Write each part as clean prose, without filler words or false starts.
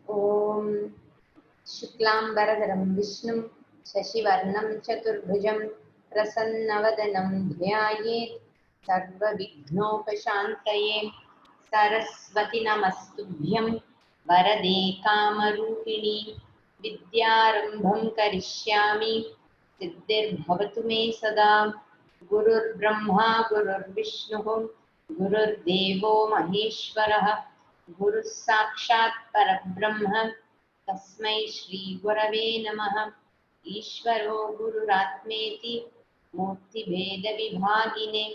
ॐ शुक्लाम्बरधरं विष्णुं शशिवर्णं चतुर्भुजं प्रसन्नवदनं ध्यायेत् सर्वविघ्नोपशान्तये। सरस्वती नमस्तुभ्यं वरदे कामरूपिणि विद्यारम्भं करिष्यामि सिद्धिर्भवतु मे सदा। गुरुर्ब्रह्मा गुरुर्विष्णुः गुरुर्देवो महेश्वरः गुरुः साक्षात् परब्रह्म तस्मै श्री गुरवे नमः। ईश्वरो गुरुरात्मेति मूर्तिभेदविभागिने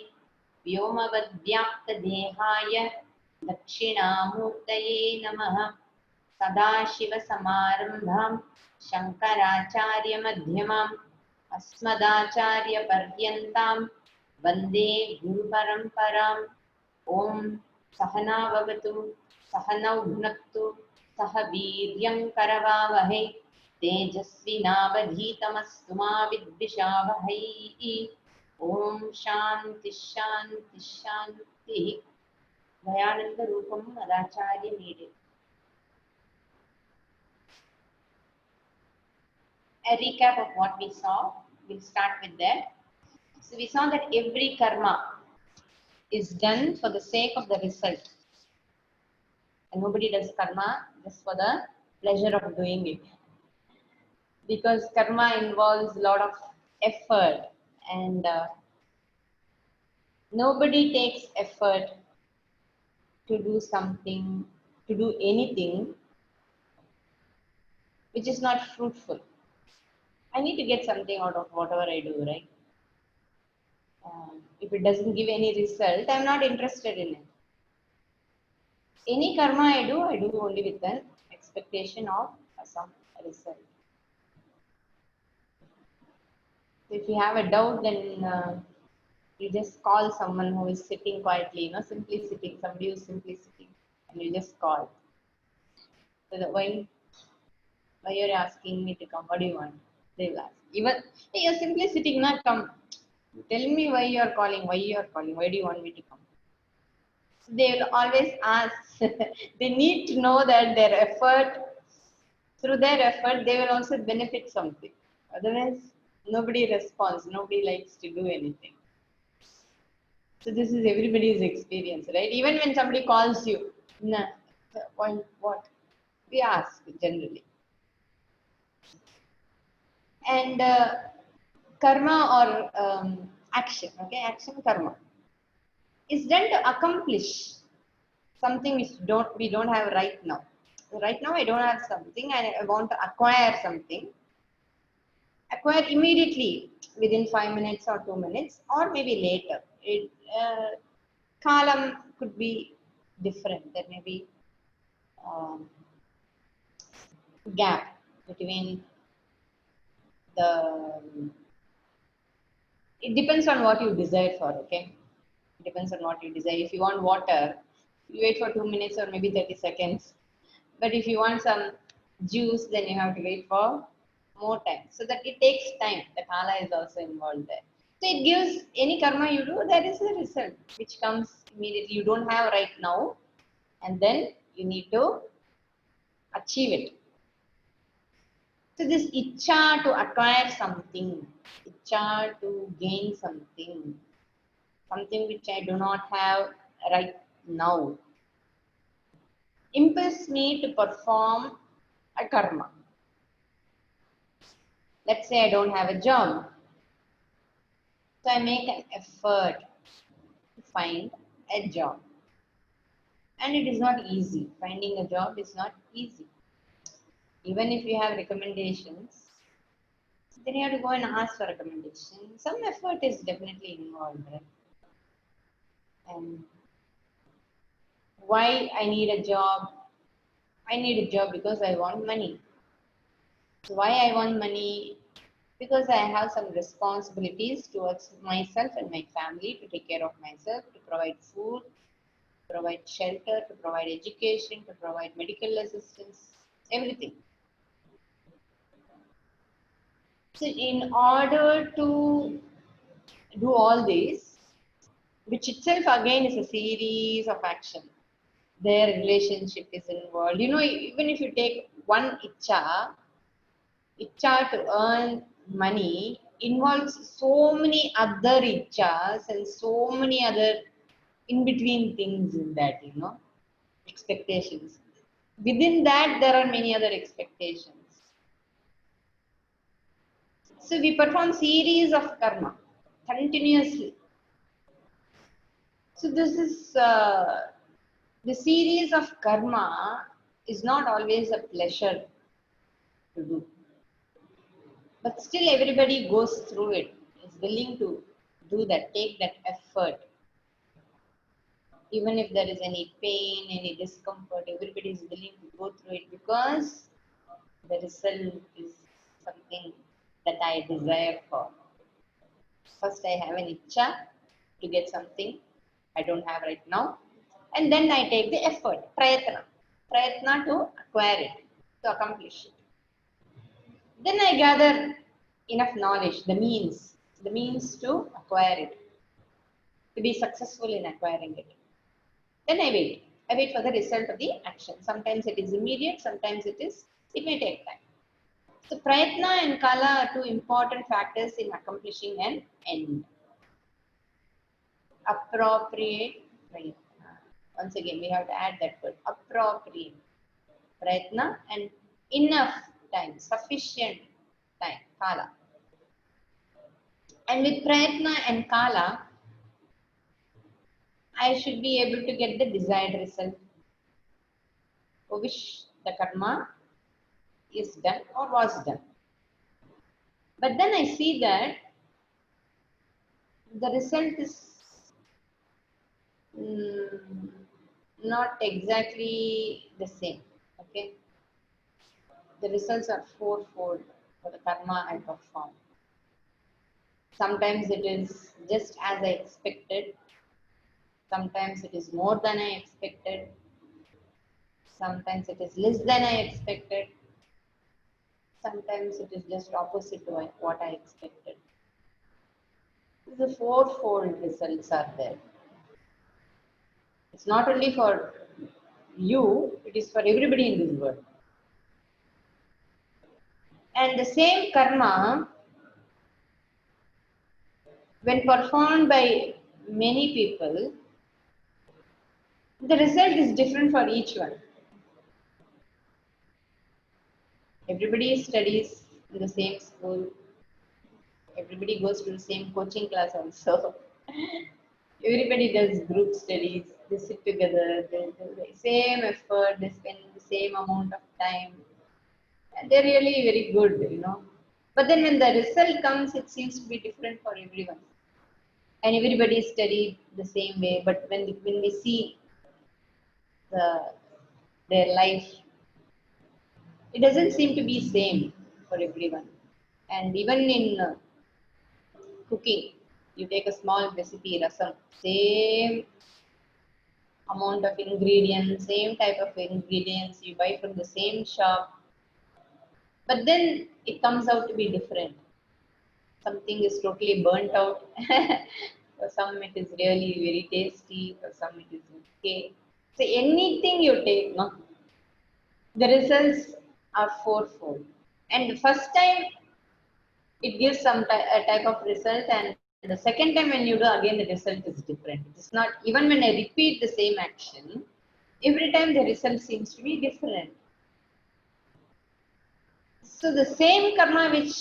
व्योमवद्व्याप्तदेहाय दक्षिणामूर्तये नमः। सदाशिवसमारम्भां शङ्कराचार्यमध्यमाम् अस्मदाचार्यपर्यन्तां वन्दे गुरुपरम्पराम्। ॐ सहना भवतु सहनौ भुनक्तु सह वीर्यं करवावहै तेजस्विनावधीतमस्तु मा विद्विषावहै। ॐ शान्ति शान्ति शान्तिः। दयानन्दरूपं मदाचार्य नीडे। A recap of what we saw. We'll start with that. So we saw that every karma is done for the sake of the result. And nobody does karma just for the pleasure of doing it. Because karma involves a lot of effort and nobody takes effort to do something, to do anything which is not fruitful. I need to get something out of whatever I do, right? If it doesn't give any result, I'm not interested in it. Any karma I do only with an expectation of some result. So if you have a doubt, then you just call someone who is sitting quietly, simply sitting, somebody who is simply sitting, and you just call. So that why you're asking me to come? What do you want? They will ask. Even hey, you're simply sitting, not come. Tell me why you are calling. Why you are calling? Why do you want me to come? So they will always ask. They need to know that their effort, through their effort, they will also benefit something. Otherwise, nobody responds. Nobody likes to do anything. So this is everybody's experience, right? Even when somebody calls you, nah, what? We ask generally. And karma or action, okay? Action karma is done to accomplish something which we don't have right now. So right now I don't have something and I want to acquire something. Acquire immediately within 5 minutes or 2 minutes or maybe later. Kalam could be different. There may be gap between the. It depends on what you desire for. Okay, it depends on what you desire. If you want water, you wait for 2 minutes or maybe 30 seconds. But if you want some juice, then you have to wait for more time. So that it takes time. The kala is also involved there. So it gives any karma you do, there is a result which comes immediately. You don't have right now, and then you need to achieve it. So this ichha to acquire something, ichha to gain something, something which I do not have right now, impels me to perform a karma. Let's say I don't have a job. So I make an effort to find a job. And it is not easy. Finding a job is not easy. Even if you have recommendations, then you have to go and ask for recommendation. Some effort is definitely involved, right? And why I need a job? I need a job because I want money. So why I want money? Because I have some responsibilities towards myself and my family, to take care of myself, to provide food, to provide shelter, to provide education, to provide medical assistance, everything. So in order to do all this, which itself again is a series of action, their relationship is involved. You know, even if you take one icha to earn money involves so many other ichas and so many other in between things in that, you know, expectations. Within that, there are many other expectations. So we perform series of karma continuously. So this is the series of karma is not always a pleasure to do, but still everybody goes through it. Is willing to do that, take that effort, even if there is any pain, any discomfort. Everybody is willing to go through it because the result is something that I desire for. First, I have an itcha to get something I don't have right now, and then I take the effort, prayatna to acquire it, to accomplish it. Then I gather enough knowledge, the means to acquire it, to be successful in acquiring it. Then I wait. I wait for the result of the action. Sometimes it is immediate, sometimes it may take time. So prayatna and kala are two important factors in accomplishing an end. Appropriate prayatna. Once again, we have to add that word. Appropriate prayatna and enough time, sufficient time, kala. And with prayatna and kala, I should be able to get the desired result for which the karma is done or was done. But then I see that the result is mm, not exactly the same. Okay, the results are fourfold for the karma I perform. Sometimes it is just as I expected. Sometimes it is more than I expected. Sometimes it is less than I expected. Sometimes it is just opposite to what I expected. The fourfold results are there. It's not only for you, it is for everybody in this world. And the same karma, when performed by many people, the result is different for each one. Everybody studies in the same school. Everybody goes to the same coaching class also. Everybody does group studies. They sit together. They do the same effort. They spend the same amount of time. And they're really very good, you know. But then when the result comes, it seems to be different for everyone. And everybody studied the same way. But when we see the their life, it doesn't seem to be same for everyone. And even in cooking, you take a small recipe, rasam, same amount of ingredients, same type of ingredients you buy from the same shop, but then it comes out to be different. Something is totally burnt out. For some, it is really very tasty. For some, it is okay. So anything you take, no, the results are fourfold. And the first time it gives a type of result, and the second time when you do again, the result is different. It's not even when I repeat the same action, every time the result seems to be different. So the same karma which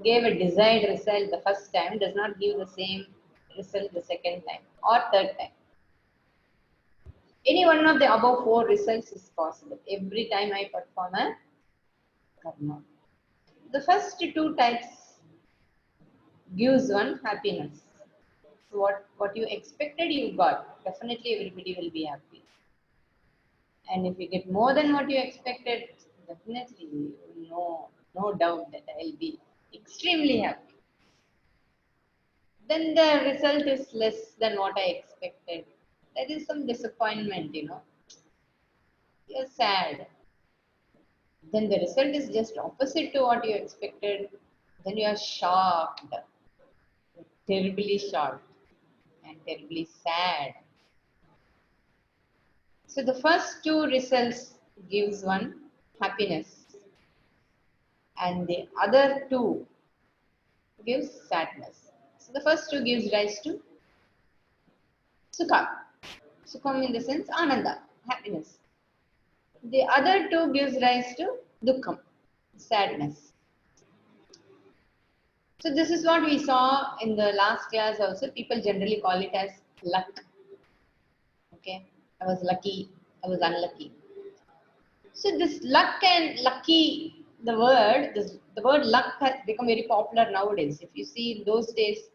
gave a desired result the first time does not give the same result the second time or third time. Any one of the above four results is possible every time I perform a karma. The first two types gives one happiness. So what you expected you got. Definitely everybody will be happy. And if you get more than what you expected, definitely no doubt that I'll be extremely happy. Then the result is less than what I expected. There is some disappointment, you know. You're sad. Then the result is just opposite to what you expected. Then you are shocked, terribly shocked, and terribly sad. So the first two results gives one happiness, and the other two gives sadness. So the first two gives rise to sukha. Sukham in the sense ananda, happiness. The other two gives rise to dukkham, sadness. So this is what we saw in the last class also. People generally call it as luck. Okay, I was lucky, I was unlucky. So this luck and lucky, the word luck has become very popular nowadays. If you see in those days,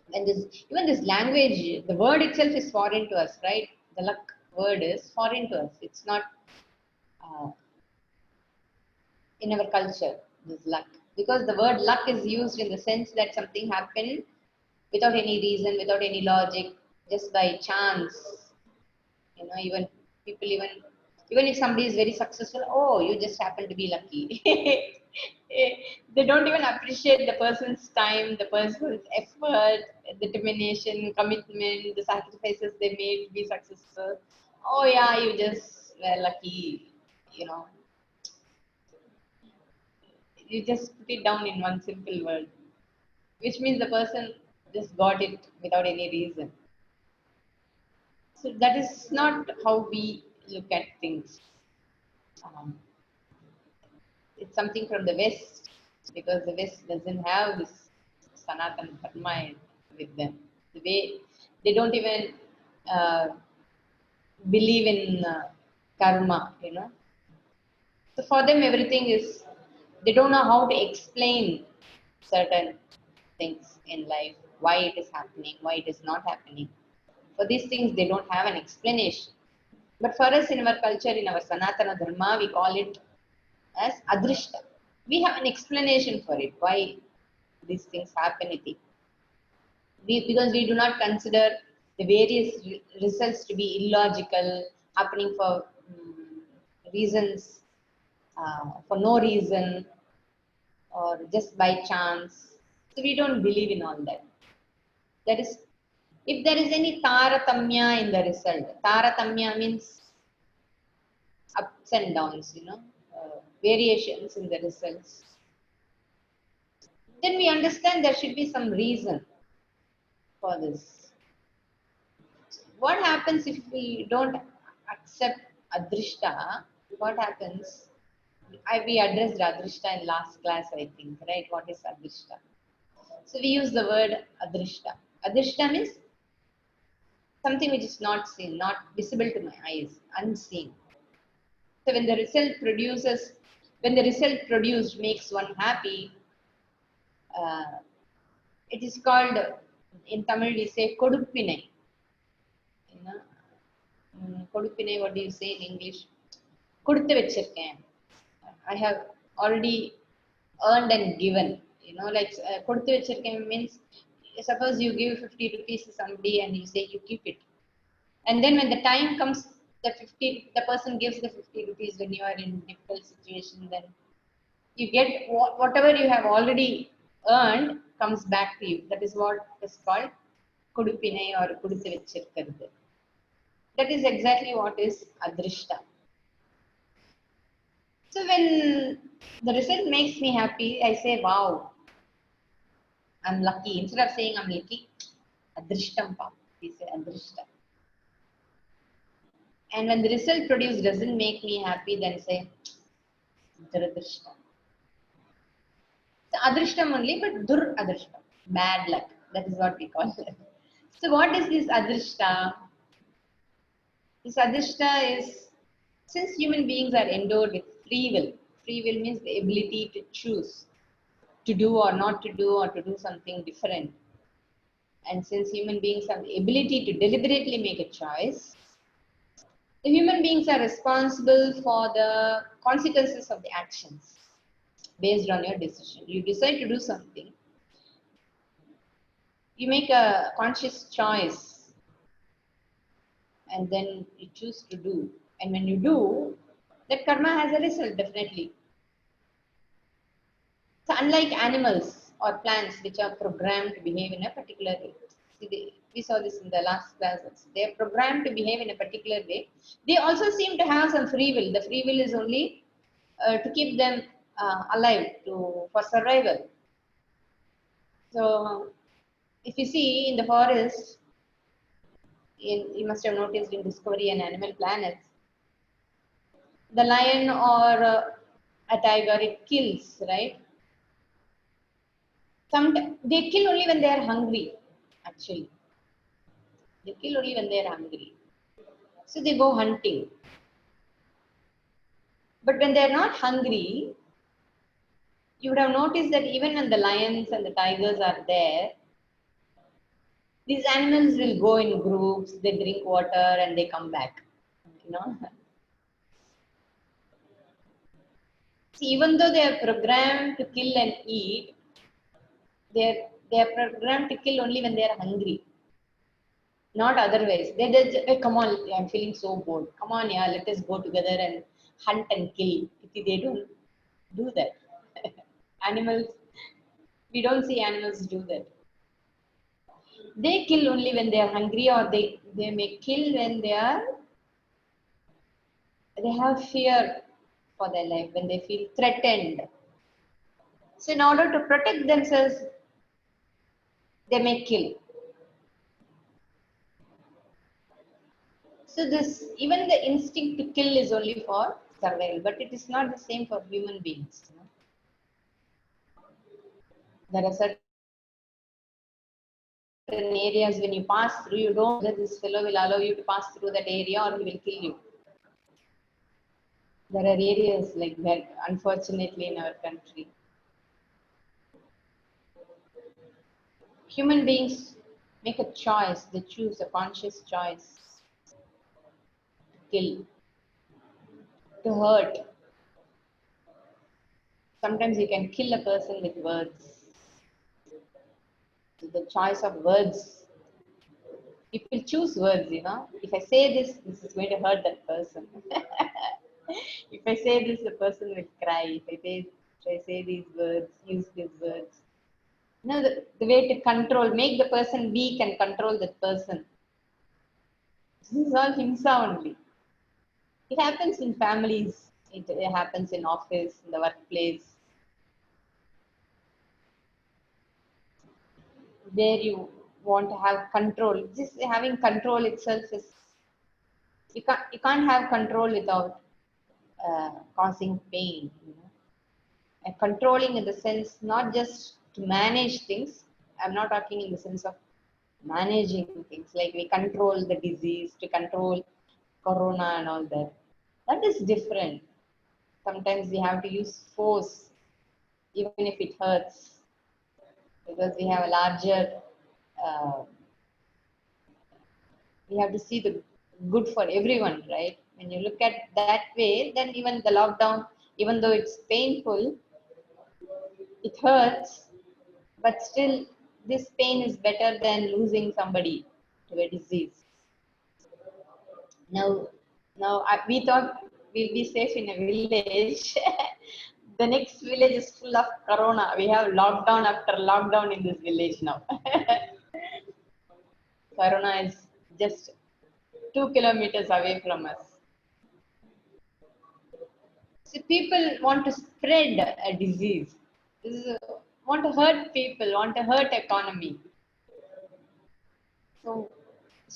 when this even this language, the word itself is foreign to us, right? The luck word is foreign to us. It's not uh, in our culture. This luck, because the word luck is used in the sense that something happened without any reason, without any logic, just by chance. Even people even if somebody is very successful, oh, you just happen to be lucky. They don't even appreciate the person's time, the person's effort, determination, commitment, the sacrifices they made to be successful. Oh yeah, you just were lucky. you know you just put it down in one simple word, which means the person just got it without any reason. So that is not how we look at things. Um, it's something from the West, because the West doesn't have this Sanatana Dharma with them. The way they don't even uh, believe in karma. So for them, everything is, they don't know how to explain certain things in life, why it is happening, why it is not happening. For these things, they don't have an explanation. But for us in our culture, in our Sanatana Dharma, we call it as adrishta. We have an explanation for it, why these things happen. Because we do not consider the various results to be illogical, happening for reasons, for no reason, or just by chance. So we don't believe in all that. That is, if there is any taratamya in the result, taratamya means ups and downs, variations in the results, then we understand there should be some reason for this. What happens if we don't accept adrishta? What happens? We addressed adrishta in last class, I think, right? What is adrishta? So we use the word adrishta. Adrishta means something which is not seen, not visible to my eyes, unseen. So when the result produced makes one happy, uh, it is called, in Tamil we say Koduppinai. You know, Koduppinai, what do you say in English? Kuduthu vechirken. I have already earned and given. Like Kuduthu vechirken means, suppose you give 50 rupees to somebody and you say you keep it. And then when the time comes, the person gives the 50 rupees when you are in difficult situation, then you get whatever you have already earned comes back to you. That is what is called Kudupinai or Kuduthu vechirkadu. That is exactly what is Adrishta. So when the result makes me happy, I say, wow, I'm lucky. Instead of saying I'm lucky, Adrishtam pa. We say Adrishta. And when the result produced doesn't make me happy, then say Duradrishtam. So Adrishtam only, but Dur Adrishtam. Bad luck. That is what we call it. So what is this Adrishta? This Adrishta is, since human beings are endowed with free will means the ability to choose, to do or not to do, or to do something different. And since human beings have the ability to deliberately make a choice, the human beings are responsible for the consequences of the actions based on your decision. You decide to do something, you make a conscious choice, and then you choose to do. And when you do, that karma has a result, definitely. So unlike animals or plants which are programmed to behave in a particular way, see, We saw this in the last class. They are programmed to behave in a particular way. They also seem to have some free will. The free will is only to keep them alive, for survival. So, if you see in the forest, you must have noticed in Discovery and Animal Planets, the lion or a tiger, it kills, right? They kill only when they are hungry, actually. They kill only when they are hungry. So they go hunting. But when they are not hungry, you would have noticed that even when the lions and the tigers are there, these animals will go in groups, they drink water and they come back. You know? See, even though they are programmed to kill and eat, they are programmed to kill only when they are hungry. Not otherwise. They just, hey, come on, I'm feeling so bored. Come on, yeah, let us go together and hunt and kill. They don't do that. Animals, we don't see animals do that. They kill only when they are hungry, or they may kill when they have fear for their life, when they feel threatened. So in order to protect themselves, they may kill. So this, even the instinct to kill is only for survival, but it is not the same for human beings. There are certain areas when you pass through, you don't know that this fellow will allow you to pass through that area or he will kill you. There are areas like that, unfortunately, in our country. Human beings make a choice, they choose a conscious choice to kill, to hurt. Sometimes you can kill a person with words. So the choice of words. People choose words, If I say this, this is going to hurt that person. If I say this, the person will cry. If I say these words, use these words. The way to control, make the person weak and control that person. This is all himsa only. It happens in families. It happens in office, in the workplace, where you want to have control. Just having control itself is, you can't have control without causing pain. And controlling in the sense not just to manage things. I'm not talking in the sense of managing things like we control the disease, to control corona and all that. That is different. Sometimes we have to use force, even if it hurts, because we have a larger. Uh, we have to see the good for everyone, right? When you look at that way, then even the lockdown, even though it's painful, it hurts, but still, this pain is better than losing somebody to a disease. Now, we thought we'll be safe in a village. The next village is full of corona. We have lockdown after lockdown in this village now. Corona is just 2 kilometers away from us. See, people want to spread a disease. Want to hurt people, want to hurt economy. So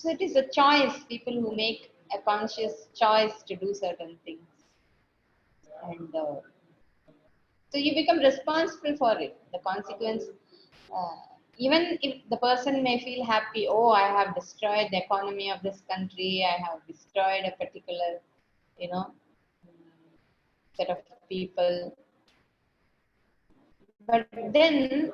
it is a choice, people who make a conscious choice to do certain things. And so you become responsible for it. The consequence, uh, even if the person may feel happy, oh, I have destroyed the economy of this country, I have destroyed a particular, you know, set of people. But then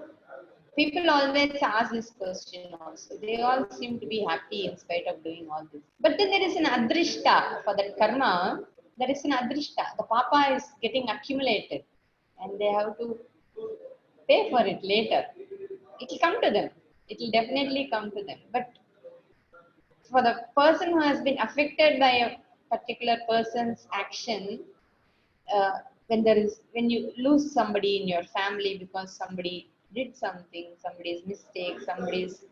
people always ask this question also. They all seem to be happy in spite of doing all this. But then there is an adrishta for that karma. There is an adrishta. The papa is getting accumulated and they have to pay for it later. It will come to them. It will definitely come to them. But for the person who has been affected by a particular person's action, uh, when you lose somebody in your family because somebody did something, somebody's mistake, somebody's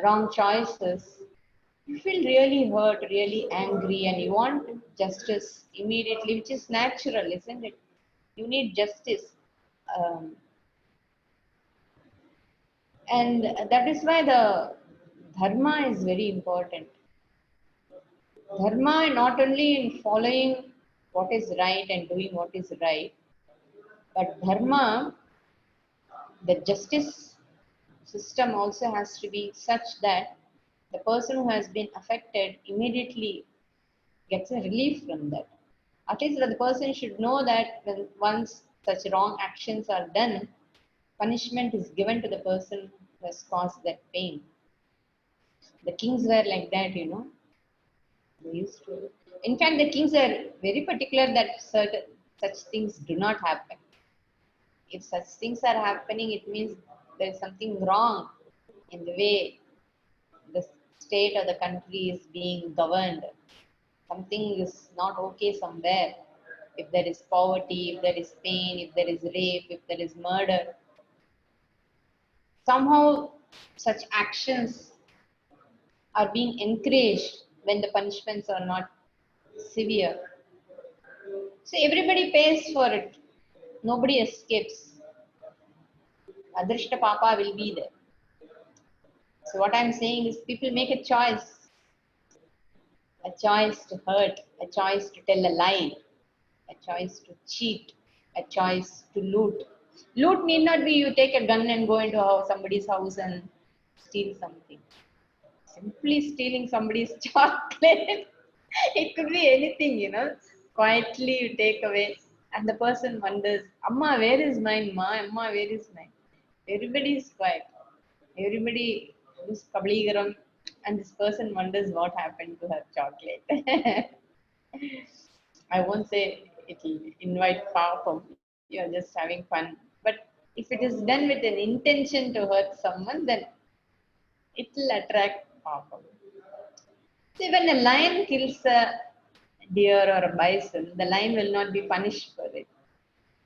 wrong choices, you feel really hurt, really angry, and you want justice immediately, which is natural, isn't it? You need justice. Um, and that is why the dharma is very important. Dharma not only in following what is right and doing what is right, but dharma, the justice system also has to be such that the person who has been affected immediately gets a relief from that. At least the person should know that when once such wrong actions are done, punishment is given to the person who has caused that pain. The kings were like that, you know. They used to. In fact, the kings are very particular that certain such things do not happen. If such things are happening, it means there is something wrong in the way the state or the country is being governed. Something is not okay somewhere. If there is poverty, if there is pain, if there is rape, if there is murder, somehow such actions are being encouraged when the punishments are not severe. So everybody pays for it. Nobody escapes. Adrishta Papa will be there. So what I'm saying is people make a choice to hurt, a choice to tell a lie, a choice to cheat, a choice to loot. Loot need not be you take a gun and go into somebody's house and steal something. Simply stealing somebody's chocolate. It could be anything, you know. Quietly you take away, and the person wonders, Amma, where is mine? Ma, Amma, where is mine? Everybody is quiet. Everybody is kabligaram, and this person wonders what happened to her chocolate. I won't say it will invite papam. You're just having fun. But if it is done with an intention to hurt someone, then it will attract papam. See, when a lion kills a deer or a bison, the lion will not be punished for it.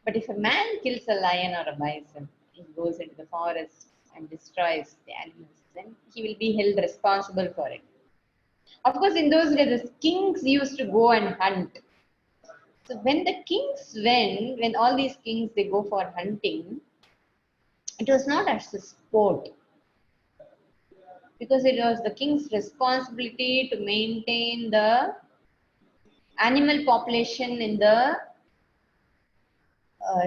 But if a man kills a lion or a bison, he goes into the forest and destroys the animals, then he will be held responsible for it. Of course, in those days, the kings used to go and hunt. So when the kings went, when all these kings they go for hunting, it was not as a sport because it was the king's responsibility to maintain the animal population in the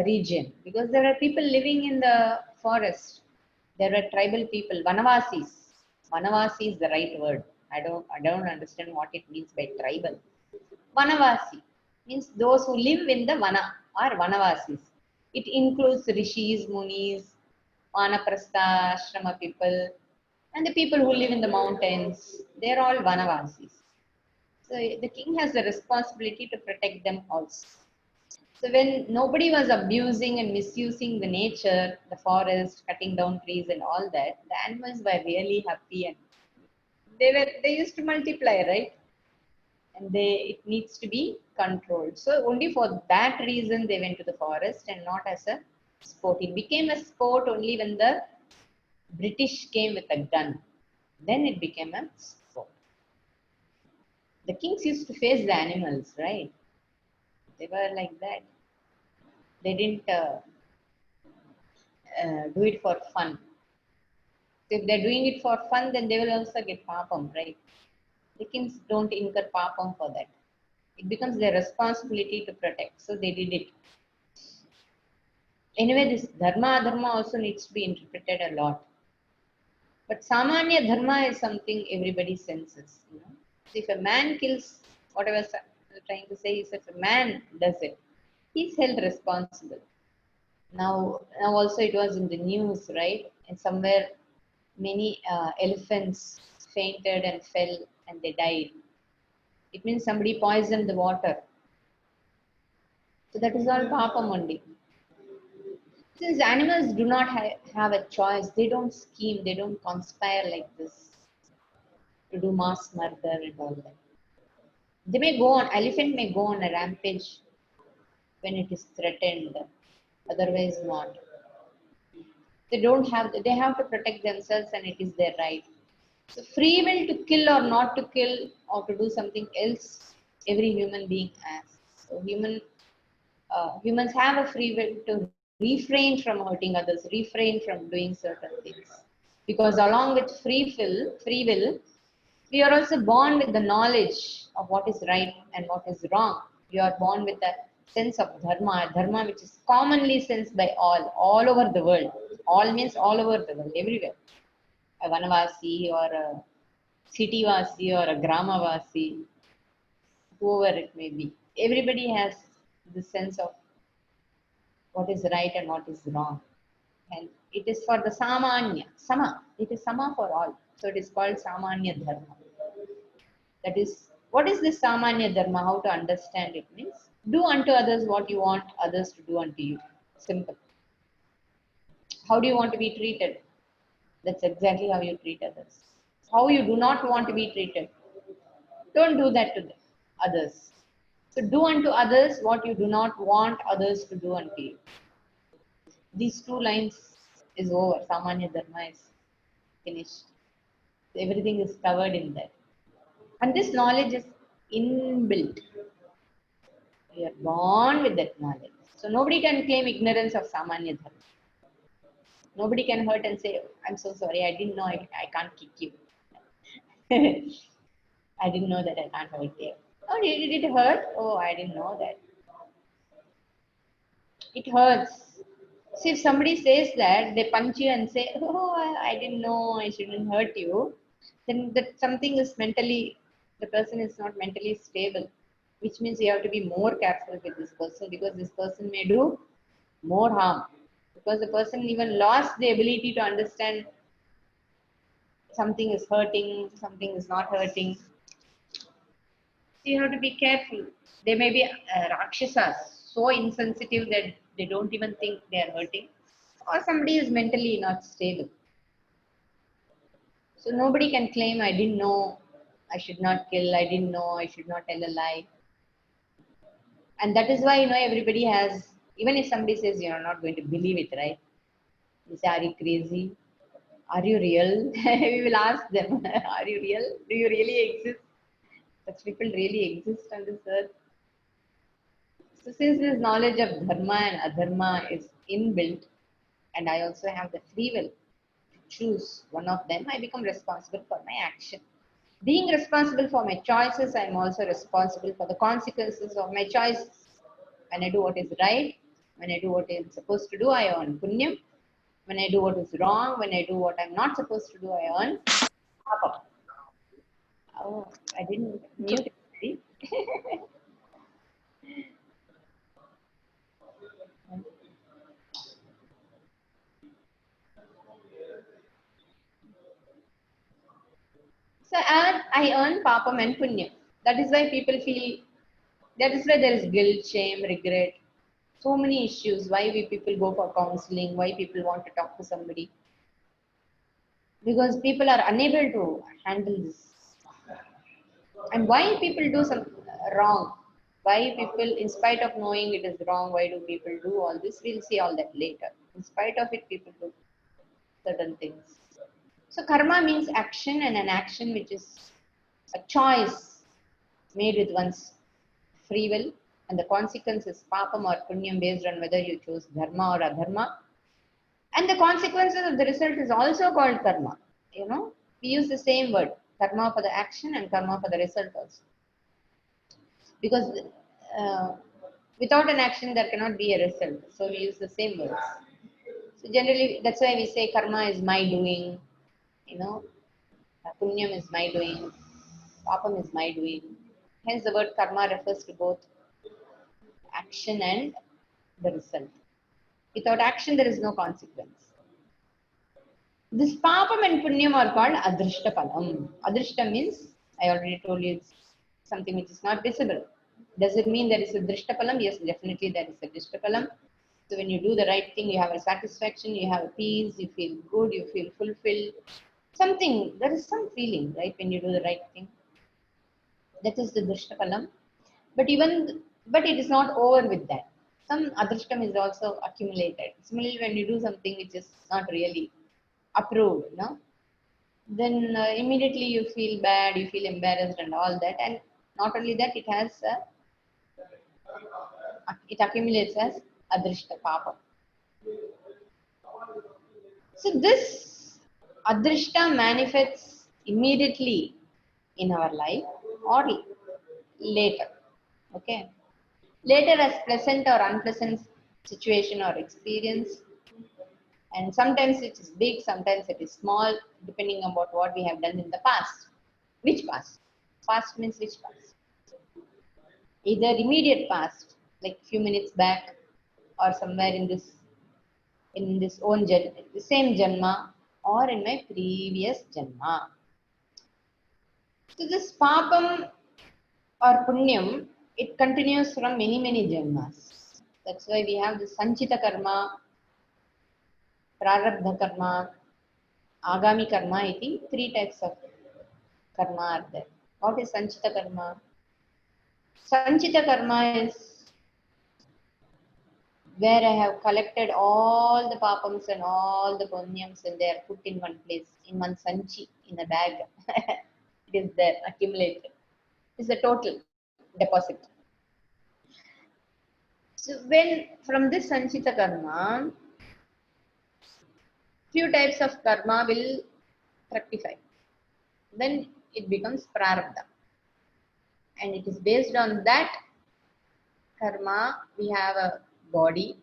region because there are people living in the forest. There are tribal people, Vanavasis. Vanavasi is the right word. I don't understand what it means by tribal. Vanavasi means those who live in the Vana are Vanavasis. It includes rishis, munis, Vanaprastha, ashrama people, and the people who live in the mountains. They're all Vanavasis. So the king has the responsibility to protect them also. So when nobody was abusing and misusing the nature, the forest, cutting down trees and all that, the animals were really happy and they used to multiply, right? And it needs to be controlled. So only for that reason they went to the forest and not as a sport. It became a sport only when the British came with a gun. Then it became a sport. The kings used to face the animals, right? They were like that. They didn't do it for fun. So if they're doing it for fun, then they will also get papam, right? The kings don't incur papam for that. It becomes their responsibility to protect. So they did it. Anyway, this dharma adharma also needs to be interpreted a lot. But samanya dharma is something everybody senses. You know? So if a man kills, what I was trying to say is if a man does it, he's held responsible. Now also it was in the news, right? And somewhere many elephants fainted and fell and they died. It means somebody poisoned the water. So that is all papam only. Since animals do not have a choice, they don't scheme, they don't conspire like this to do mass murder and all that. They may go on, elephant may go on a rampage when it is threatened, otherwise not. They don't have, they have to protect themselves and it is their right. So free will to kill or not to kill or to do something else, every human being has. So humans have a free will to refrain from hurting others, refrain from doing certain things. Because along with free will, we are also born with the knowledge of what is right and what is wrong. We are born with a sense of dharma which is commonly sensed by all over the world. All means all over the world, everywhere. A Vanavasi or a Cityvasi or a Gramavasi, whoever it may be. Everybody has the sense of what is right and what is wrong. And it is for the Samanya, Sama. It is Sama for all. So it is called Samanya Dharma. That is, what is this Samanya Dharma? How to understand it means do unto others what you want others to do unto you. Simple. How do you want to be treated? That's exactly how you treat others. How you do not want to be treated. Don't do that to them, others. So do unto others what you do not want others to do unto you. These two lines is over. Samanya Dharma is finished. Everything is covered in that. And this knowledge is inbuilt. We are born with that knowledge. So nobody can claim ignorance of Samanya Dharma. Nobody can hurt and say, I'm so sorry, I didn't know I can't kick you. I didn't know that I can't hurt you. Oh, did it hurt? Oh, I didn't know that. It hurts. See, if somebody says that, they punch you and say, oh, I didn't know I shouldn't hurt you, then that something is mentally, the person is not mentally stable, which means you have to be more careful with this person because this person may do more harm. Because the person even lost the ability to understand something is hurting, something is not hurting. So you have to be careful. They may be Rakshasas, so insensitive that they don't even think they are hurting, or somebody is mentally not stable. So nobody can claim, I didn't know I should not kill, I didn't know I should not tell a lie. And that is why, everybody has, even if somebody says you're not going to believe it, right? You say, are you crazy? Are you real? We will ask them, are you real? Do you really exist? Such people really exist on this earth? So since this knowledge of dharma and adharma is inbuilt, and I also have the free will to choose one of them, I become responsible for my action. Being responsible for my choices, I am also responsible for the consequences of my choices. When I do what is right, when I do what I'm supposed to do, I earn punyam. When I do what is wrong, when I do what I'm not supposed to do, I earn papa. Oh, I didn't mute it. So I earn papam and punyam. That is why people feel, that is why there is guilt, shame, regret. So many issues. Why we people go for counseling, why people want to talk to somebody. Because people are unable to handle this. And why people do some wrong? Why people, in spite of knowing it is wrong, why do people do all this? We'll see all that later. In spite of it, people do certain things. So karma means action, and an action which is a choice made with one's free will, and the consequence is papam or punyam based on whether you choose dharma or adharma. And the consequences of the result is also called karma. We use the same word, karma for the action and karma for the result also. Because without an action, there cannot be a result. So we use the same words. So generally, that's why we say karma is my doing, punyam is my doing, papam is my doing. Hence, the word karma refers to both action and the result. Without action, there is no consequence. This papam and punyam are called adrishta palam. Adrishta means, I already told you, it's something which is not visible. Does it mean there is a drishta palam? Yes, definitely there is a drishta palam. So when you do the right thing, you have a satisfaction, you have a peace, you feel good, you feel fulfilled. Something, there is some feeling, right, when you do the right thing. That is the drishta palam. But it is not over with that. Some adrishtam is also accumulated. Similarly, when you do something which is not really approved, then immediately you feel bad, you feel embarrassed and all that. And not only that, it accumulates as adrishta papa. So this adrishta manifests immediately in our life or later. Okay. Later as pleasant or unpleasant situation or experience. And sometimes it is big, sometimes it is small, depending on what we have done in the past. Which past? Past means which past? Either immediate past, like few minutes back, or somewhere in this own the same janma, or in my previous janma. So this papam or punyam, it continues from many janmas. That's why we have the sanchita karma, prarabdha karma, agami karma. Iti three types of karma are there. What is sanchita karma? Sanchita karma is where I have collected all the papams and all the punyams and they are put in one place, in one sanchi, in a bag. It is there, accumulated. It's the total deposit. So when from this sanchita karma, few types of karma will fructify. Then it becomes prarabdha. And it is based on that karma, we have a body,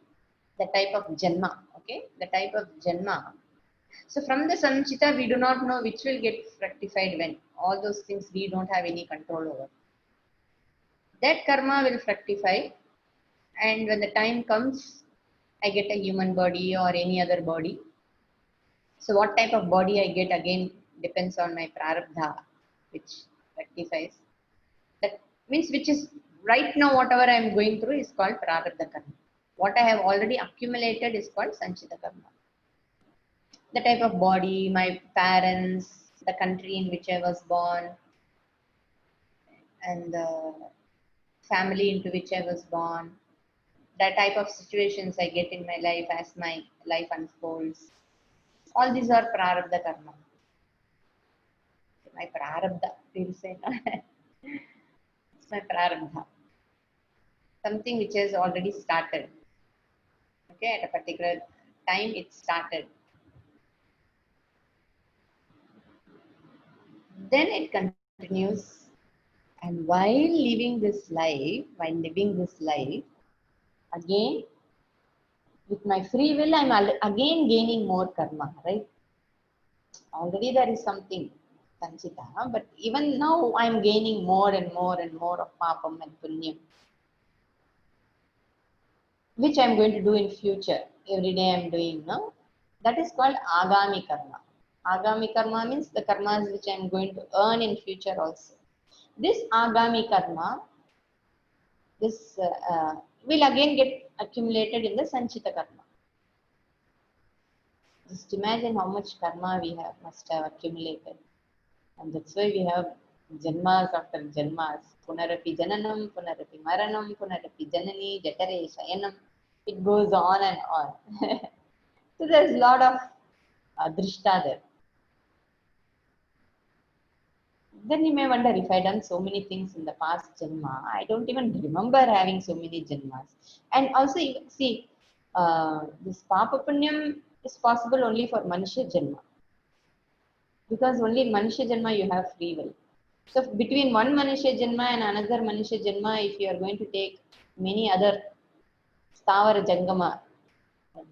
the type of janma, okay? The type of janma. So from the sanchita, we do not know which will get fructified when. All those things we don't have any control over. That karma will fructify, and when the time comes, I get a human body or any other body. So what type of body I get again depends on my prarabdha, which rectifies. That means which is right now whatever I am going through is called prarabdha karma. What I have already accumulated is called sanchita karma. The type of body, my parents, the country in which I was born, and the family into which I was born, the type of situations I get in my life as my life unfolds. All these are prarabdha karma. My prarabdha, we'll say. It's my prarabdha. Something which has already started. Okay, at a particular time it started. Then it continues. And while living this life, again, with my free will, I'm again gaining more karma, right? Already there is something, Sanchita, but even now I'm gaining more and more and more of papam and punyam, which I'm going to do in future. Every day I'm doing now. That is called agami karma. Agami karma means the karmas which I'm going to earn in future also. This agami karma, this will again get accumulated in the sanchita karma. Just imagine how much karma we have must have accumulated. And that's why we have janmas after janmas. Punarapi jananam, punarapi maranam, punarapi janani, jatare shayanam. It goes on and on. So there's a lot of drishta there. Then you may wonder if I done so many things in the past janma, I don't even remember having so many janmas. And also, see, this Papa Punyam is possible only for Manushya Janma. Because only Manushya Janma you have free will. So between one Manushya Janma and another Manushya Janma, if you are going to take many other Stavara Jangama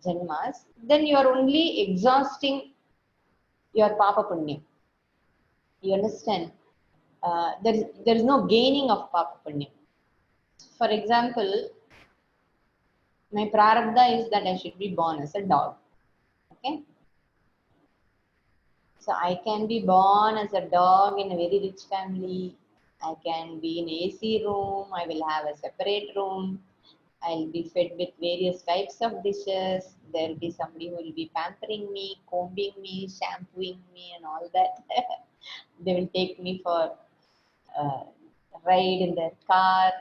Janmas, then you are only exhausting your Papa Punyam. You understand? There is no gaining of Papa Punyam. For example, my prarabdha is that I should be born as a dog. Okay? So I can be born as a dog in a very rich family. I can be in AC room. I will have a separate room. I'll be fed with various types of dishes. There'll be somebody who will be pampering me, combing me, shampooing me, and all that. They will take me for a ride in their car,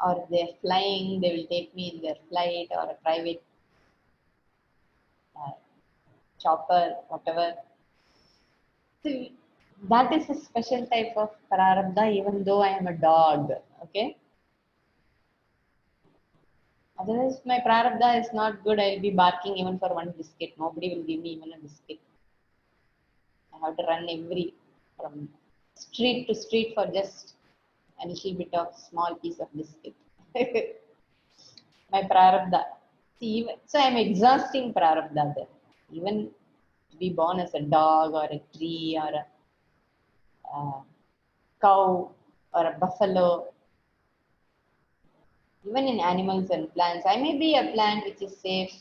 or if they're flying, they will take me in their flight or a private uh, chopper, whatever. So that is a special type of prarabdha, even though I am a dog. Okay. Otherwise, my prarabdha is not good. I'll be barking even for one biscuit. Nobody will give me even a biscuit. I have to run from street to street for just a little bit of small piece of biscuit. My prarabdha. See, so I'm exhausting prarabdha there. Even to be born as a dog or a tree or a cow or a buffalo, even in animals and plants. I may be a plant which is safe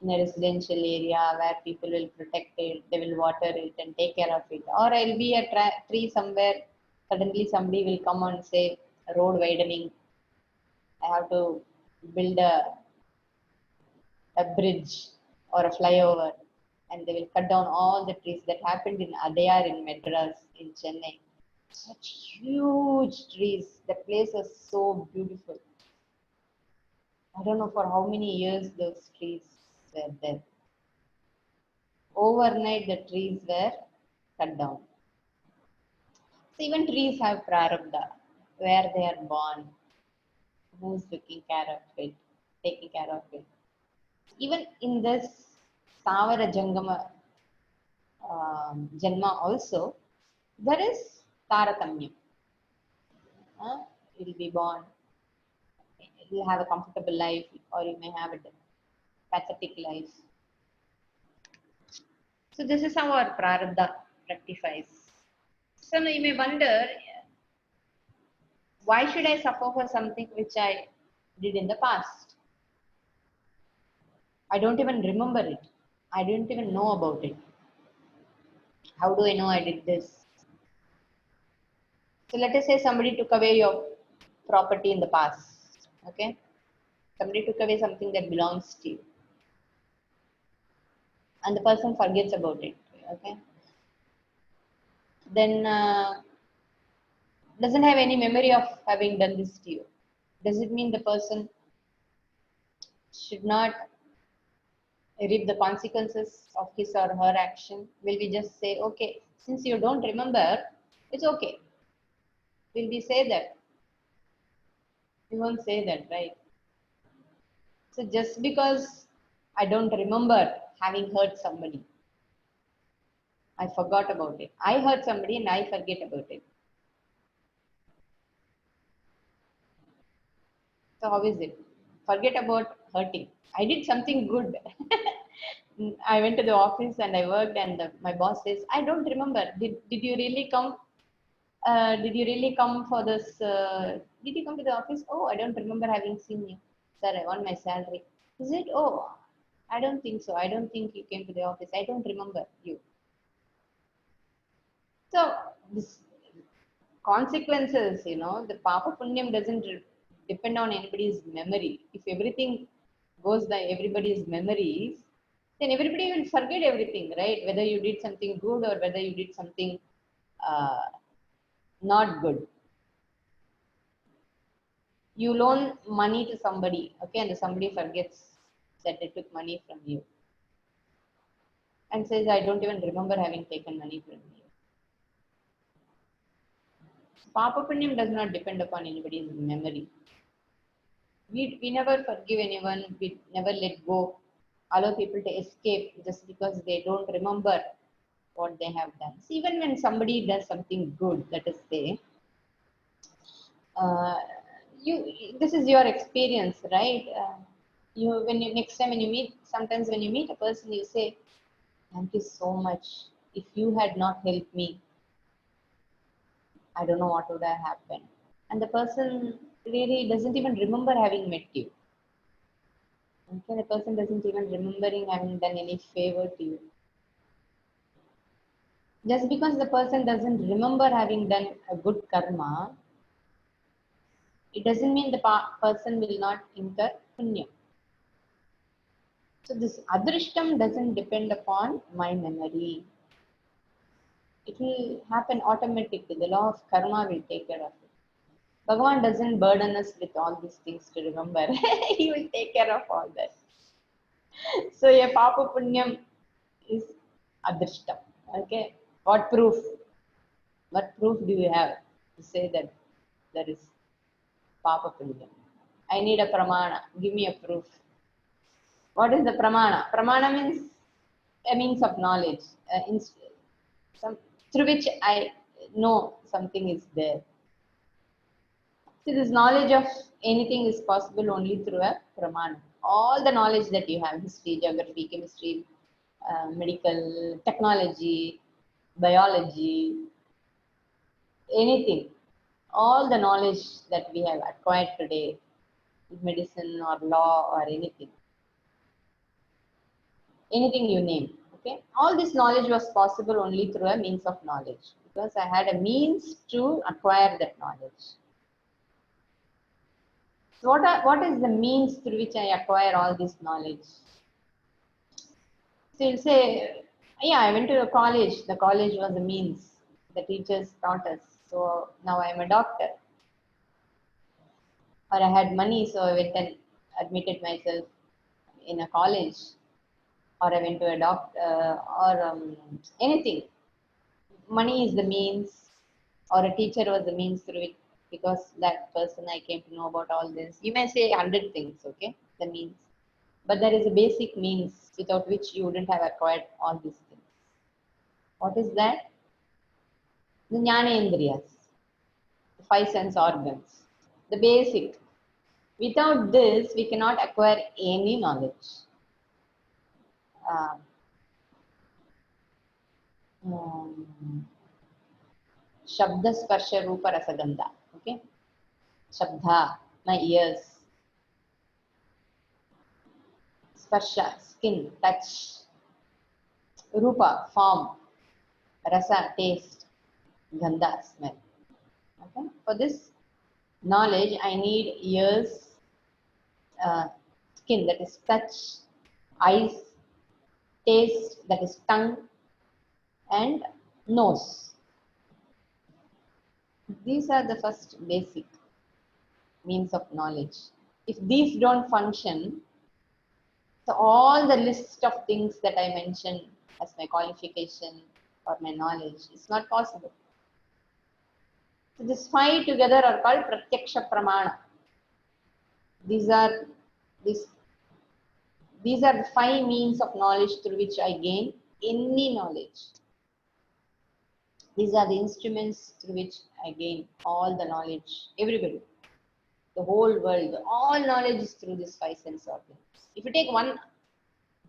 in a residential area where people will protect it, they will water it and take care of it. Or I'll be a tree somewhere, suddenly somebody will come and say, road widening, I have to build a bridge or a flyover, and they will cut down all the trees. That happened in Adayar in Madras, in Chennai. Such huge trees. The place was so beautiful. I don't know for how many years those trees were there. Overnight, the trees were cut down. So even trees have prarabdha, where they are born, who's taking care of it, taking care of it. Even in this Savara Jangama Janma also, there is Taratamyam. You'll be born, you'll have a comfortable life, or you may have a pathetic life. So this is how our prarabdha rectifies. So now you may wonder, why should I suffer for something which I did in the past? I don't even remember it. I didn't even know about it. How do I know I did this? So let us say somebody took away your property in the past. Okay? Somebody took away something that belongs to you. And the person forgets about it. Okay? Then doesn't have any memory of having done this to you. Does it mean the person should not reap the consequences of his or her action? Will we just say, okay, since you don't remember, it's okay? Will we say that? We won't say that, right? So just because I don't remember having hurt somebody, I forgot about it. I hurt somebody and I forget about it. So how is it? Forget about hurting. I did something good. I went to the office and I worked, and my boss says, I don't remember. Did you really come? Did you really come for this? Did you come to the office? Oh, I don't remember having seen you. Sir, I want my salary. Is it? Oh, I don't think so. I don't think you came to the office. I don't remember you. So this consequences, the Papa Punyam doesn't depend on anybody's memory. If everything goes by everybody's memories, then everybody will forget everything, right? Whether you did something good or whether you did something uh, not good. You loan money to somebody, okay, and somebody forgets that they took money from you and says, I don't even remember having taken money from you. Papa Punyam does not depend upon anybody's memory. We never forgive anyone, we never let go, allow people to escape just because they don't remember what they have done. So even when somebody does something good, let us say, uh, this is your experience, right? Next time when you meet, sometimes when you meet a person, you say, thank you so much. If you had not helped me, I don't know what would have happened. And the person really doesn't even remember having met you. Okay, the person doesn't even remembering having done any favor to you. Just because the person doesn't remember having done a good karma, it doesn't mean the person will not incur punya. So this adrishtam doesn't depend upon my memory. It will happen automatically. The law of karma will take care of it. Bhagavan doesn't burden us with all these things to remember. He will take care of all that. So a papa punyam is adrishtam. Okay. What proof? What proof do you have to say that there is Papa Punyam? I need a pramana. Give me a proof. What is the pramana? Pramana means a means of knowledge, some, through which I know something is there. See, this knowledge of anything is possible only through a pramana. All the knowledge that you have, history, geography, chemistry, medical, technology, biology, anything, all the knowledge that we have acquired today, medicine or law or anything you name, okay, all this knowledge was possible only through a means of knowledge, because I had a means to acquire that knowledge. So what is the means through which I acquire all this knowledge? So you'll say, yeah, I went to a college. The college was a means. The teachers taught us. So now I'm a doctor. Or I had money, so I went and admitted myself in a college. Or I went to a doctor, or anything. Money is the means, or a teacher was the means through it, because that person I came to know about all this. You may say 100 things, okay, the means. But there is a basic means without which you wouldn't have acquired all these things. What is that? The Jnanendriyas, the five sense organs, the basic. Without this, we cannot acquire any knowledge. Uh, Shabda, Sparsha, Rupa, Rasagandha. Okay? Shabda, my ears. Sparsha, skin, touch. Rupa, form. Rasa, taste. Gandha, smell. Okay? For this knowledge, I need ears, skin, that is touch, eyes, taste, that is tongue, and nose. These are the first basic means of knowledge. If these don't function, so all the list of things that I mentioned as my qualification or my knowledge is not possible. So these five together are called Pratyaksha Pramana. These are these these are the five means of knowledge through which I gain any knowledge. These are the instruments through which I gain all the knowledge. Everybody, the whole world, all knowledge is through these five sense organs. If you take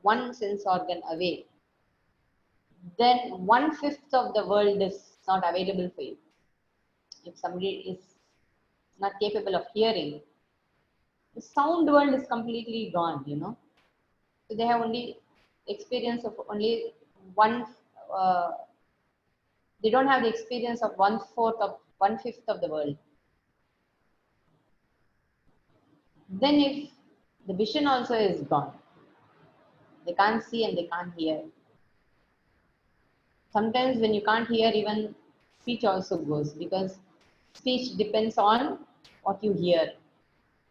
one sense organ away, then 1/5 of the world is not available for you. If somebody is not capable of hearing, the sound world is completely gone, you know. So they have only experience of only one, uh, they don't have the experience of 1/5 of the world. Then if the vision also is gone, they can't see and they can't hear. Sometimes when you can't hear, even speech also goes, because speech depends on what you hear.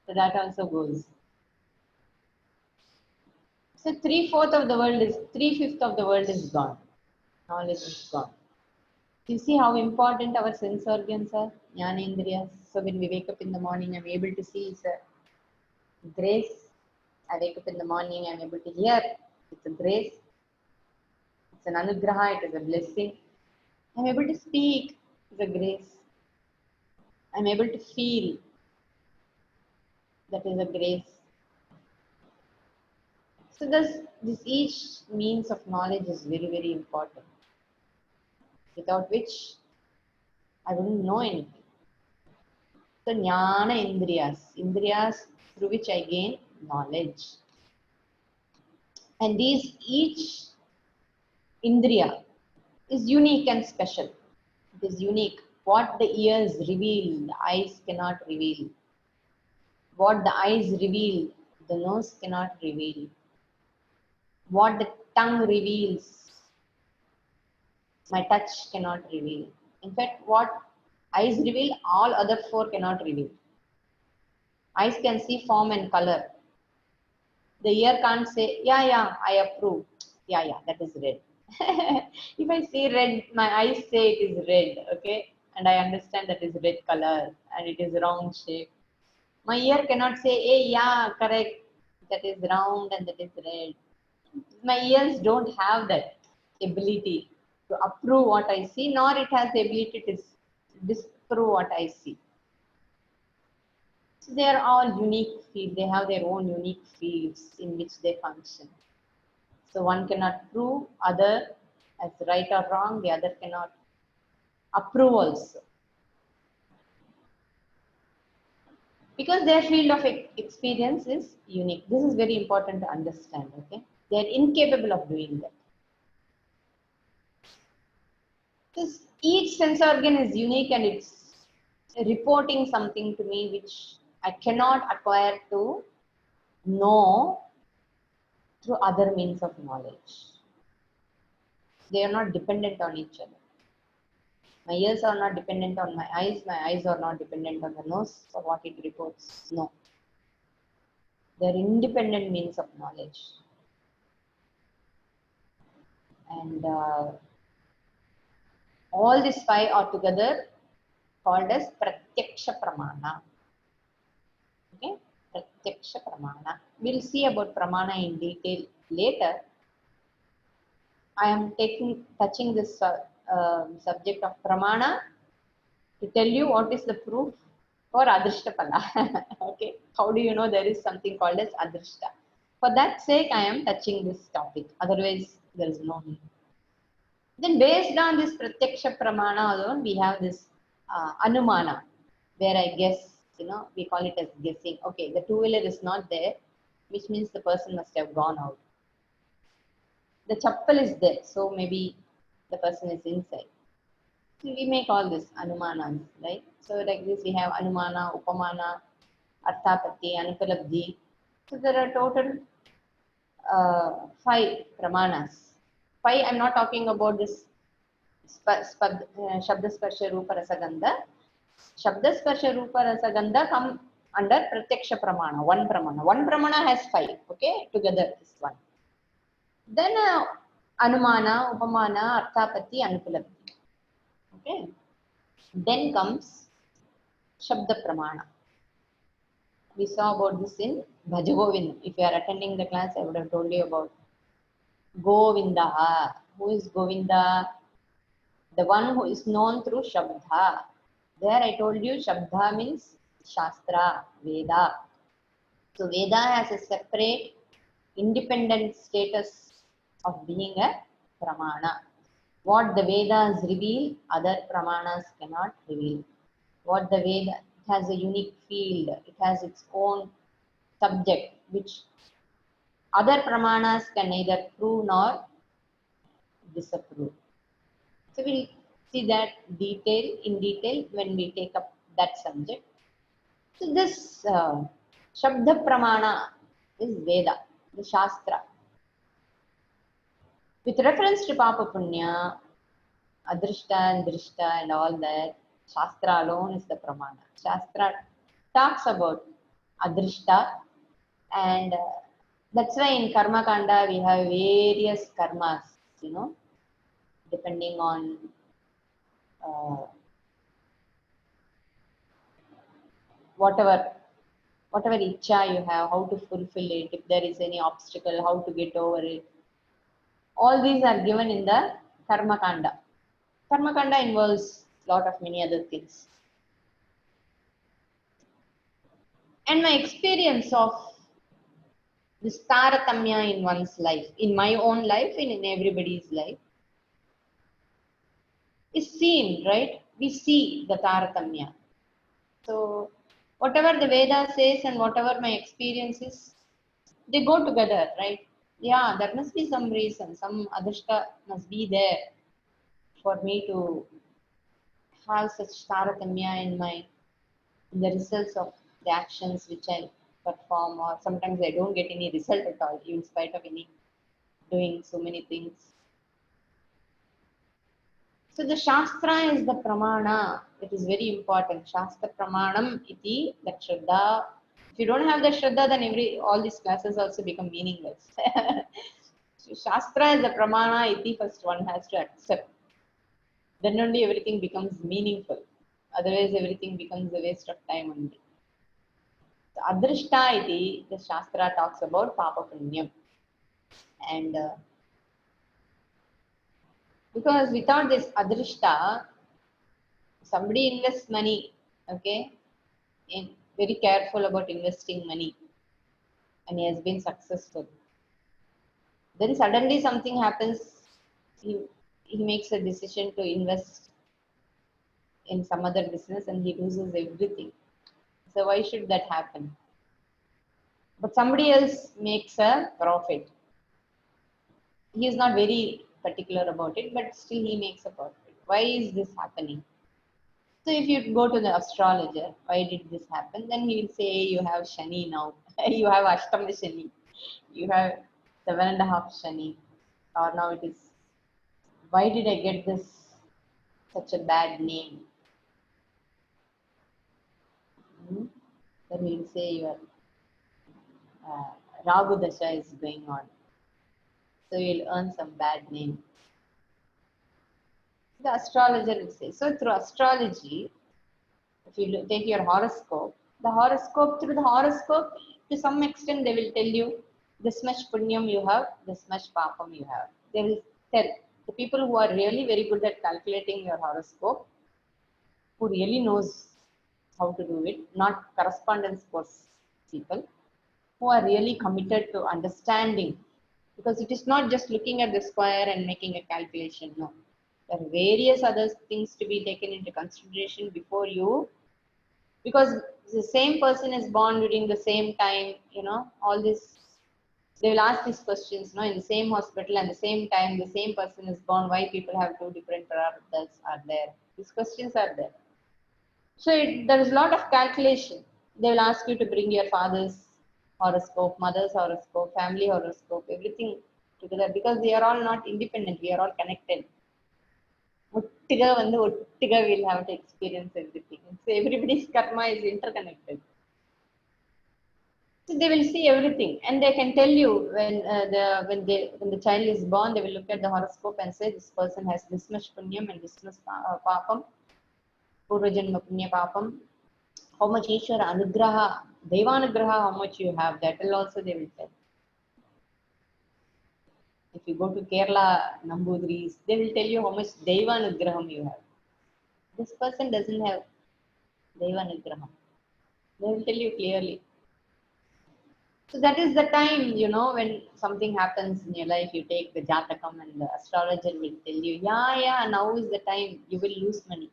So that also goes. So 3/5 of the world is gone. Knowledge is gone. You see how important our sense organs are, Jnanendriyas. So when we wake up in the morning, I'm able to see, it's a grace. I wake up in the morning, I'm able to hear, it's a grace. It's an anugraha, it is a blessing. I'm able to speak, it's a grace. I'm able to feel, that is a grace. So this each means of knowledge is very, very important, without which I wouldn't know anything. So jnana indriyas through which I gain knowledge. And these each indriya is unique and special. It is unique. What the ears reveal, the eyes cannot reveal. What the eyes reveal, the nose cannot reveal. What the tongue reveals, my touch cannot reveal. In fact, what eyes reveal, all other four cannot reveal. Eyes can see form and color. The ear can't say, yeah, I approve. Yeah, that is red. If I see red, my eyes say it is red, okay? And I understand that is red color and it is round shape. My ear cannot say, hey, yeah, correct, that is round and that is red. My ears don't have that ability to approve what I see, nor it has the ability to disprove what I see. So they are all unique fields. They have their own unique fields in which they function. So one cannot prove other as right or wrong. The other cannot approve also. Because their field of experience is unique. This is very important to understand, okay? They are incapable of doing that. This, each sense organ is unique and it's reporting something to me which I cannot acquire to know through other means of knowledge. They are not dependent on each other. My ears are not dependent on my eyes are not dependent on the nose for what it reports. No. They are independent means of knowledge. And all these five are together called as Pratyaksha Pramana. Okay? Pratyaksha Pramana. We'll see about Pramana in detail later. I am touching this subject of Pramana to tell you what is the proof for Adrishtapala. Okay? How do you know there is something called as Adrishta? For that sake, I am touching this topic. Otherwise, there is no need. Then based on this Pratyaksha Pramana alone, we have this Anumana, where I guess, we call it as guessing. Okay, the two-wheeler is not there, which means the person must have gone out. The chappal is there, so maybe the person is inside. So we may call this Anumanas, right? So like this, we have Anumana, Upamana, Arthapatti, Anupalabdhi. So there are total 5 Pramanas. 5, I'm not talking about this Shabda Sparsha Rupa Rasa Gandha. Shabda Sparsha Rupa Rasa Gandha come under Pratyaksha Pramana, one Pramana. One Pramana has 5, okay? Together is one. Then Anumana, Upamana, Arthapatti, Anupalabdhi. Okay? Then comes Shabda Pramana. We saw about this in Bhajagovinda. If you are attending the class, I would have told you about Govinda. Who is Govinda? The one who is known through Shabda. There I told you Shabda means Shastra, Veda. So Veda has a separate, independent status of being a Pramana. What the Vedas reveal, other Pramanas cannot reveal. What the Veda, it has a unique field, it has its own subject, which other Pramanas can neither prove nor disapprove. So we'll see that in detail when we take up that subject. So this Shabda Pramana is Veda, the Shastra. With reference to Papa Punya, Adrishta and Drishta and all that, Shastra alone is the Pramana. Shastra talks about Adrishta, and that's why in Karma Kanda we have various karmas, depending on whatever icha you have, how to fulfill it, if there is any obstacle, how to get over it. All these are given in the Karma Kanda. Karma Kanda involves a lot of many other things. And my experience of this Taratamya in one's life, in my own life and in everybody's life, is seen, right? We see the Taratamya. So whatever the Veda says and whatever my experience is, they go together, right? Yeah, there must be some reason, some adhishta must be there for me to have such Taratamya in the results of the actions which I perform, or sometimes I don't get any result at all, in spite of doing so many things. So the Shastra is the Pramana. It is very important. Shastra Pramanam iti, that Shraddha. If you don't have the Shraddha, then all these classes also become meaningless. So Shastra is a pramana iti first one has to accept. Then only everything becomes meaningful. Otherwise everything becomes a waste of time only. So Adrishta iti, the Shastra talks about Papa Punyam. And because without this Adrishta, somebody invests money, okay, in very careful about investing money, and he has been successful. Then suddenly something happens, he makes a decision to invest in some other business and he loses everything. So why should that happen? But somebody else makes a profit. He is not very particular about it, but still he makes a profit. Why is this happening? So if you go to the astrologer, why did this happen? Then he will say you have Shani now. You have Ashtama Shani. You have 7.5 Shani. Or now it is, why did I get this such a bad name? Hmm? Then he will say your uh, Ragu Dasha is going on. So you'll earn some bad name. The astrologer will say. So through astrology, if you take your horoscope, through the horoscope, to some extent, they will tell you this much punyam you have, this much papam you have. They will tell the people who are really very good at calculating your horoscope, who really knows how to do it, not correspondence course people, who are really committed to understanding. Because it is not just looking at the square and making a calculation, no. There are various other things to be taken into consideration before you, because the same person is born during the same time, all this, they will ask these questions, in the same hospital and the same time, the same person is born, why people have two different prarabdhas are there? These questions are there. So there is a lot of calculation. They will ask you to bring your father's horoscope, mother's horoscope, family horoscope, everything together, because we are all not independent, we are all connected. Ottiga will have to experience everything. So everybody's karma is interconnected. So they will see everything, and they can tell you when the child is born, they will look at the horoscope and say this person has this much punyam and this much papam, purvajanma punya papam, how much Ishwara anugraha, devanugraha, how much you have. That will also they will tell. If you go to Kerala Nambudris, they will tell you how much devanugraham you have. This person doesn't have devanugraham. They will tell you clearly. So that is the time, when something happens in your life, you take the Jatakam and the astrologer will tell you, yeah, now is the time, you will lose money.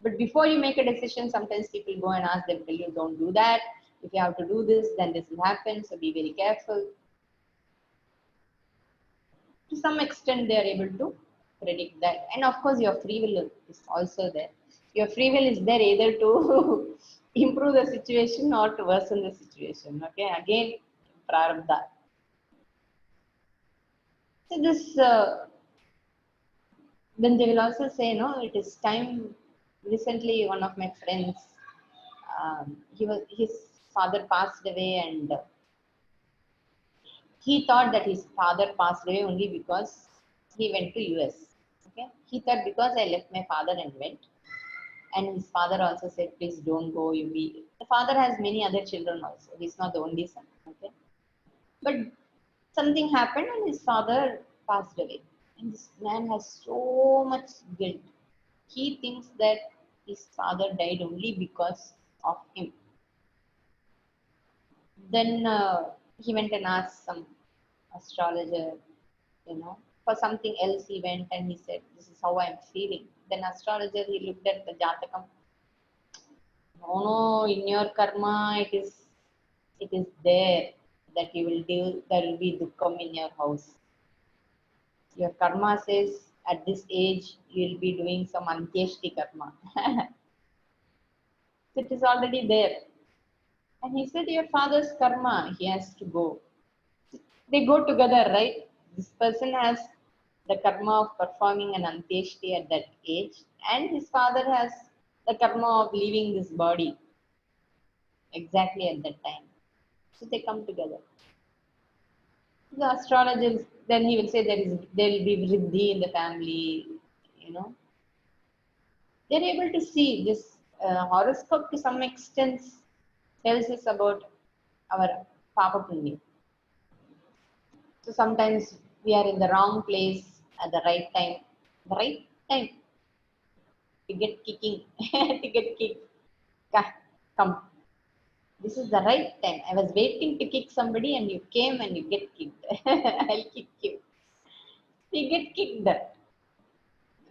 But before you make a decision, sometimes people go and ask them, tell you, don't do that. If you have to do this, then this will happen, so be very careful. To some extent, they are able to predict that. And of course, your free will is also there. Your free will is there either to improve the situation or to worsen the situation. Okay, again, prarabdha. So this, then they will also say, no, it is time. Recently, one of my friends, his father passed away, and he thought that his father passed away only because he went to US. Okay, he thought because I left my father and went, and his father also said, please don't go. You be. The father has many other children also. He's not the only son. Okay, but something happened and his father passed away. And this man has so much guilt. He thinks that his father died only because of him. Then he went and asked some astrologer, for something else he went and he said, this is how I'm feeling. Then astrologer, he looked at the Jatakam. No, in your karma, it is there that you will do, there will be dukkam in your house. Your karma says at this age you will be doing some antyeshti karma. It is already there. And he said, your father's karma, he has to go. They go together, right? This person has the karma of performing an antyeshti at that age, and his father has the karma of leaving this body exactly at that time. So they come together. The astrologer then he will say there will be vriddhi in the family, you know. They're able to see this horoscope to some extent tells us about our papa punya. So sometimes we are in the wrong place at the right time. The right time to get kicking, to get kicked. Come, this is the right time. I was waiting to kick somebody and you came and you get kicked. I'll kick you. You get kicked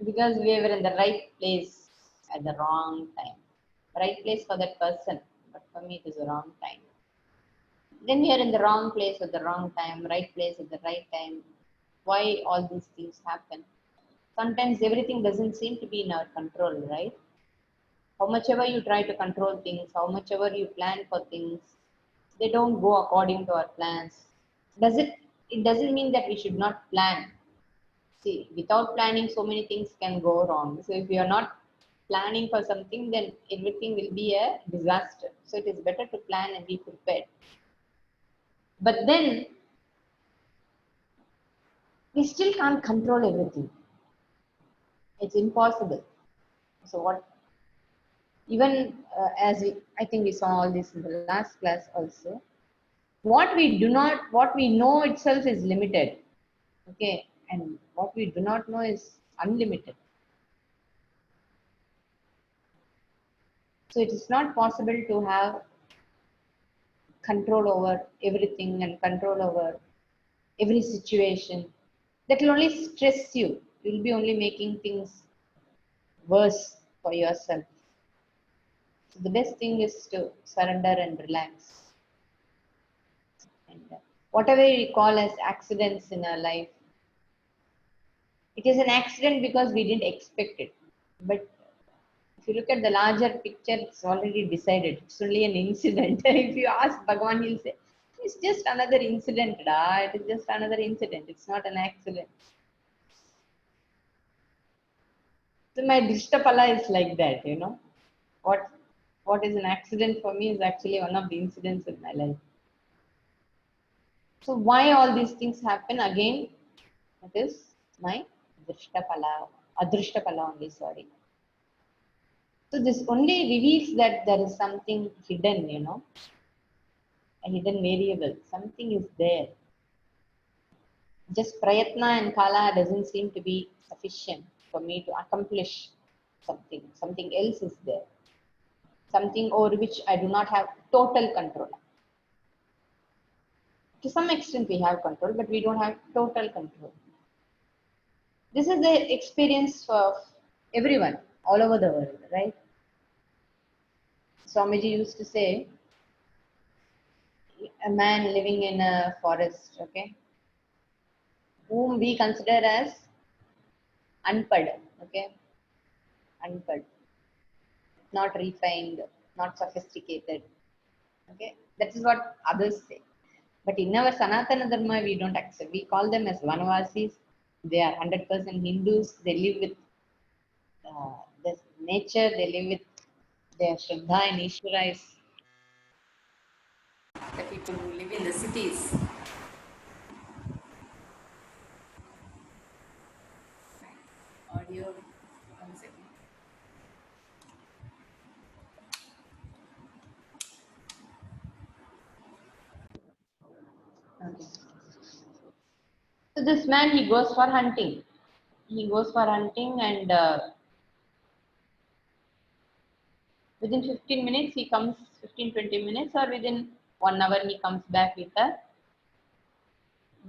because we were in the right place at the wrong time. Right place for that person, but for me it is the wrong time. Then we are in the wrong place at the wrong time, right place at the right time. Why all these things happen? Sometimes everything doesn't seem to be in our control, right? How much ever you try to control things, how much ever you plan for things, they don't go according to our plans. Does it? It doesn't mean that we should not plan. See, without planning, so many things can go wrong. So if you are not planning for something, then everything will be a disaster. So it is better to plan and be prepared. But then we still can't control everything. It's impossible. So what? Even I think we saw all this in the last class also. What we know itself is limited. Okay, and what we do not know is unlimited. So it is not possible to have control over everything and control over every situation. That will only stress you. You'll be only making things worse for yourself. So the best thing is to surrender and relax. And whatever we call as accidents in our life, it is an accident because we didn't expect it. But if you look at the larger picture, it's already decided. It's only an incident. If you ask Bhagavan, he'll say, it's just another incident. Da. It is just another incident. It's not an accident. So my Drishtapala is like that, you know. What what is an accident for me is actually one of the incidents in my life. So why all these things happen again? It is my Drishtapala, Adrishtapala only, sorry. So this only reveals that there is something hidden, you know, a hidden variable. Something is there. Just prayatna and kala doesn't seem to be sufficient for me to accomplish something. Something else is there. Something over which I do not have total control. To some extent we have control, but we don't have total control. This is the experience of everyone all over the world, right? Swamiji used to say, a man living in a forest, okay, whom we consider as unpad, okay, unpad, not refined, not sophisticated, okay. That is what others say. But in our Sanatana Dharma, we don't accept. We call them as Vanavasis. They are 100% Hindus. They live with this nature. They live with their Shraddha and Ishvara is the people who live in the cities. Audio, one second. Okay. So this man, he goes for hunting. He goes for hunting and within 15 minutes he comes, 15-20 minutes, or within 1 hour he comes back with a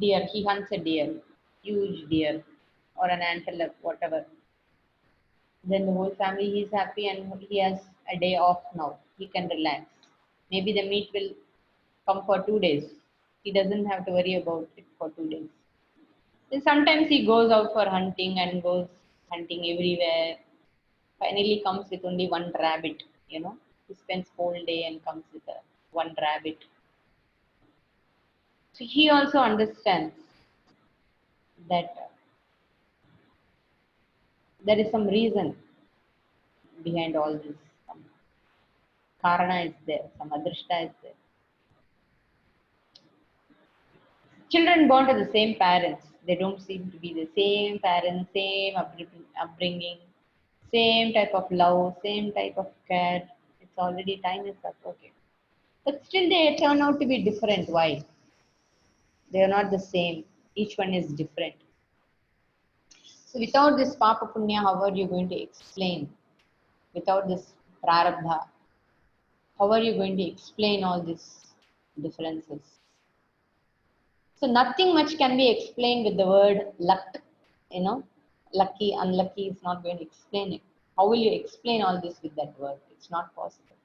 deer. He hunts a deer, huge deer or an antelope, whatever. Then the whole family is happy and he has a day off now. He can relax. Maybe the meat will come for 2 days. He doesn't have to worry about it for 2 days. Then sometimes he goes out for hunting and goes hunting everywhere. Finally comes with only one rabbit, you know. He spends whole day and comes with one rabbit. So he also understands that there is some reason behind all this. Some karana is there, some adrishta is there. Children born to the same parents, They don't seem to be the same parents, same upbringing, same type of love, same type of care. It's already time is up, okay. But still they turn out to be different. Why? They are not the same. Each one is different. So without this Papa Punya, how are you going to explain? Without this Prarabdha, how are you going to explain all these differences? So nothing much can be explained with the word luck, lucky, unlucky is not going to explain it. How will you explain all this with that word? It's not possible.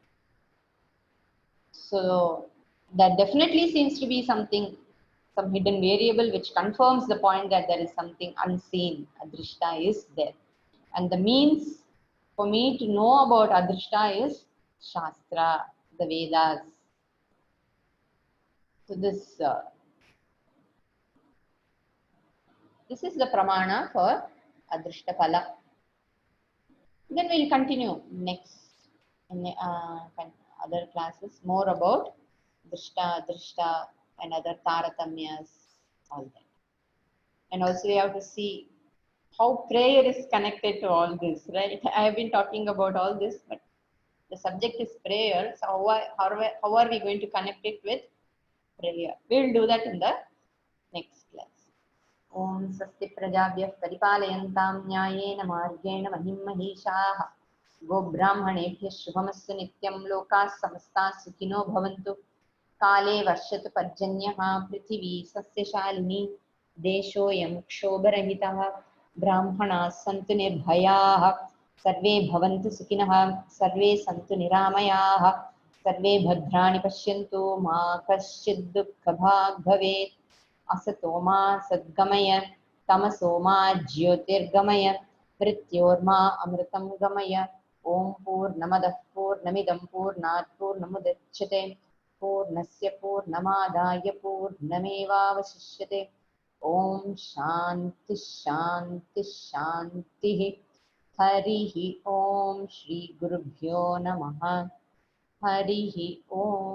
So that definitely seems to be something, some hidden variable which confirms the point that there is something unseen. Adrishta is there. And the means for me to know about Adrishta is Shastra, the Vedas. So this is the pramana for Adrishta Phala. Then we'll continue next in other classes more about Drishta, Drishta, and other Taratamyas, all that. And also we have to see how prayer is connected to all this, right? I have been talking about all this, but the subject is prayer. So how are we going to connect it with prayer? We'll do that in the next class. Om Swasti Prajabhyah Paripalayantam Nyayena Margena Mahim Mahishaah Gobrahmanebhyah Shubhamastu Nityam Lokas Samasta Sukhino Bhavantu Kale Varshatu Parjanyah Prithivi Sasyashalini Deshoyam Kshobarahitah Brahmanas Santu Nirbhayaah Sarve Bhavantu Sukhinah Sarve Santu Niramayah Sarve Bhadrani Pashyantu Ma Kaschid Dukkha Bhag Bhavet असतो मा सद्गमय तमसो मा ज्योतिर्गमय मृत्योर्मा अमृतं गमय ॐ पूर्णमदः पूर्णमिदं पूर्णात् पूर्णमुदच्यते पूर्णस्य पूर्णमादाय पूर्णमेवावशिष्यते ॐ शान्ति शान्ति शान्तिः हरिः ॐ श्री गुरुभ्यो नमः हरिः ॐ